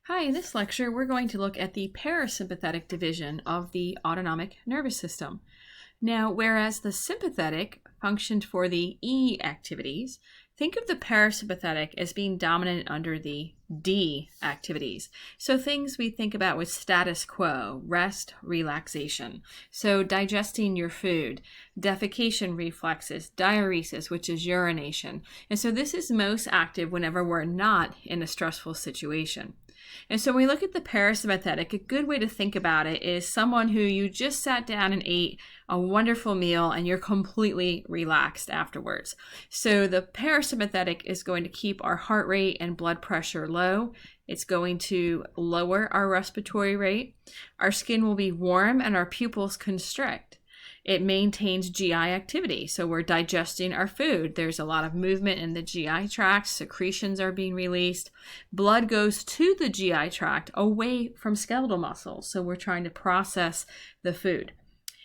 Hi, in this lecture, we're going to look at the parasympathetic division of the autonomic nervous system. Now, whereas the sympathetic functioned for the E activities, think of the parasympathetic as being dominant under the D activities. So things we think about with status quo, rest, relaxation. So digesting your food, defecation reflexes, diuresis, which is urination. And so this is most active whenever we're not in a stressful situation. And so when we look at the parasympathetic, a good way to think about it is someone who you just sat down and ate a wonderful meal and you're completely relaxed afterwards. So the parasympathetic is going to keep our heart rate and blood pressure low. It's going to lower our respiratory rate. Our skin will be warm and our pupils constrict. It maintains GI activity, so we're digesting our food. There's a lot of movement in the GI tract. Secretions are being released. Blood goes to the GI tract away from skeletal muscles, so we're trying to process the food.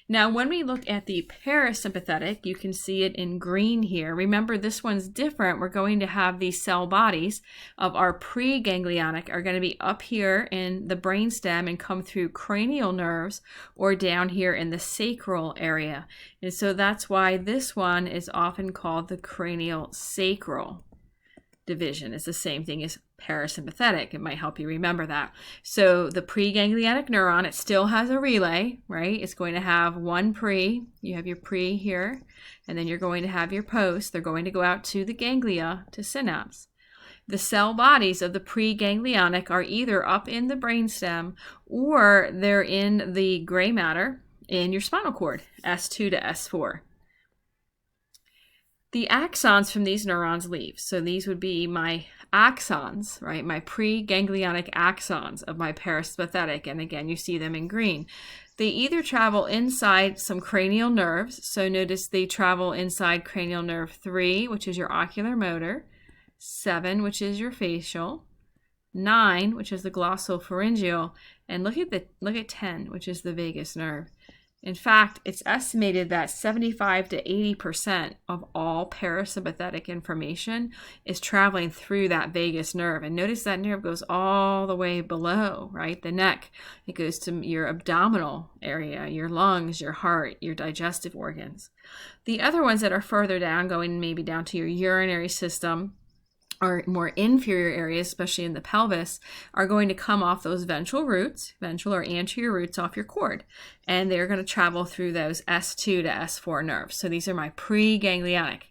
Now, when we look at the parasympathetic, you can see it in green here. Remember, this one's different. We're going to have these cell bodies of our preganglionic are going to be up here in the brainstem and come through cranial nerves or down here in the sacral area. And so that's why this one is often called the cranial sacral division. It's the same thing as parasympathetic. It might help you remember that. So the preganglionic neuron, it still has a relay, right? It's going to have one pre. You have your pre here, and then you're going to have your post. They're going to go out to the ganglia to synapse. The cell bodies of the preganglionic are either up in the brainstem or they're in the gray matter in your spinal cord, S2 to S4. The axons from these neurons leave. So these would be my axons, right? My preganglionic axons of my parasympathetic. And again, you see them in green. They either travel inside some cranial nerves. So notice they travel inside cranial nerve 3, which is your ocular motor, 7, which is your facial, 9, which is the glossopharyngeal, and look at 10, which is the vagus nerve. In fact, it's estimated that 75 to 80% of all parasympathetic information is traveling through that vagus nerve. And notice that nerve goes all the way below, right? The neck. It goes to your abdominal area, your lungs, your heart, your digestive organs. The other ones that are further down, going maybe down to your urinary system, or more inferior areas, especially in the pelvis, are going to come off those ventral or anterior roots off your cord. And they're going to travel through those S2 to S4 nerves. So these are my preganglionic.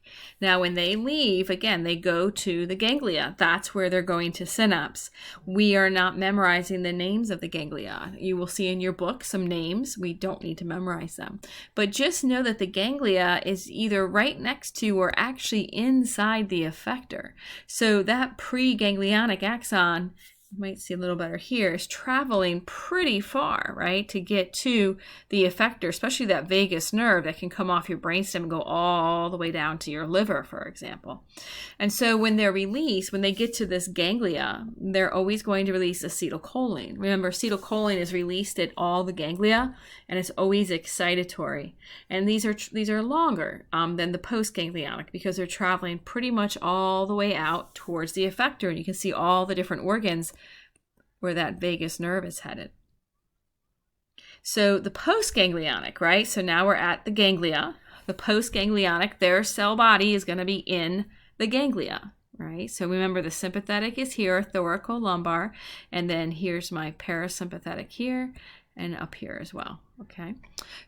Now, when they leave, again, they go to the ganglia. That's where they're going to synapse. We are not memorizing the names of the ganglia. You will see in your book some names. We don't need to memorize them. But just know that the ganglia is either right next to or actually inside the effector. So that preganglionic axon, you might see a little better here, is traveling pretty far, right, to get to the effector, especially that vagus nerve that can come off your brainstem and go all the way down to your liver, for example. And so when they're released, when they get to this ganglia, they're always going to release acetylcholine. Remember, acetylcholine is released at all the ganglia, and it's always excitatory. And these are longer than the postganglionic because they're traveling pretty much all the way out towards the effector, and you can see all the different organs where that vagus nerve is headed. So the postganglionic, right? So now we're at the ganglia. The postganglionic, their cell body is going to be in the ganglia, right? So remember the sympathetic is here, thoracolumbar, and then here's my parasympathetic here and up here as well, okay?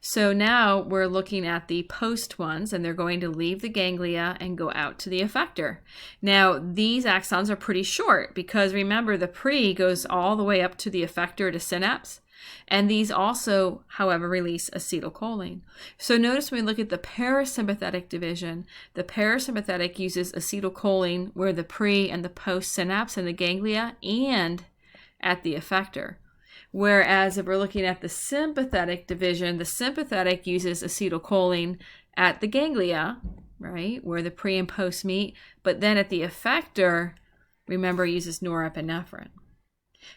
So now we're looking at the post ones, and they're going to leave the ganglia and go out to the effector. Now, these axons are pretty short because remember the pre goes all the way up to the effector to synapse, and these also, however, release acetylcholine. So notice when we look at the parasympathetic division, the parasympathetic uses acetylcholine where the pre and the post synapse in the ganglia and at the effector. Whereas if we're looking at the sympathetic division, the sympathetic uses acetylcholine at the ganglia, right, where the pre and post meet, but then at the effector, remember, uses norepinephrine.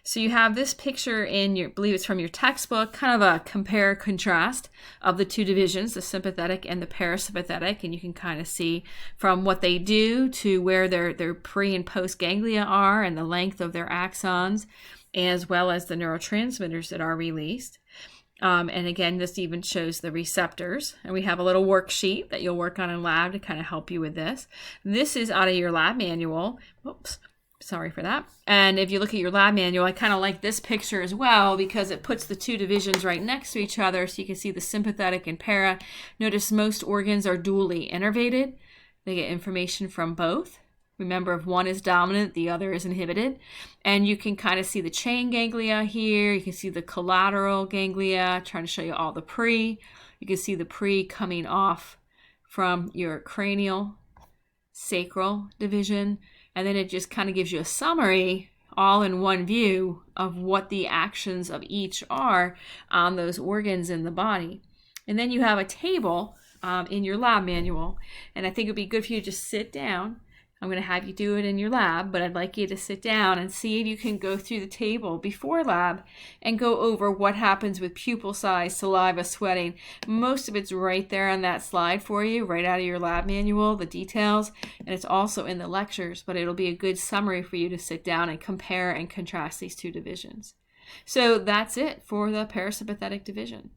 So you have this picture in your, I believe it's from your textbook, kind of a compare contrast of the two divisions, the sympathetic and the parasympathetic, and you can kind of see from what they do to where their pre and post ganglia are and the length of their axons, as well as the neurotransmitters that are released. And again, this even shows the receptors. And we have a little worksheet that you'll work on in lab to kind of help you with this. This is out of your lab manual. Whoops. Sorry for that. And if you look at your lab manual, I kind of like this picture as well because it puts the two divisions right next to each other so you can see the sympathetic and para. Notice most organs are dually innervated. They get information from both. Remember, if one is dominant, the other is inhibited. And you can kind of see the chain ganglia here. You can see the collateral ganglia, trying to show you all the pre. You can see the pre coming off from your cranial, sacral division. And then it just kind of gives you a summary, all in one view, of what the actions of each are on those organs in the body. And then you have a table in your lab manual. And I think it would be good for you to just sit down. I'm going to have you do it in your lab, but I'd like you to sit down and see if you can go through the table before lab and go over what happens with pupil size, saliva, sweating. Most of it's right there on that slide for you, right out of your lab manual, the details, and it's also in the lectures, but it'll be a good summary for you to sit down and compare and contrast these two divisions. So that's it for the parasympathetic division.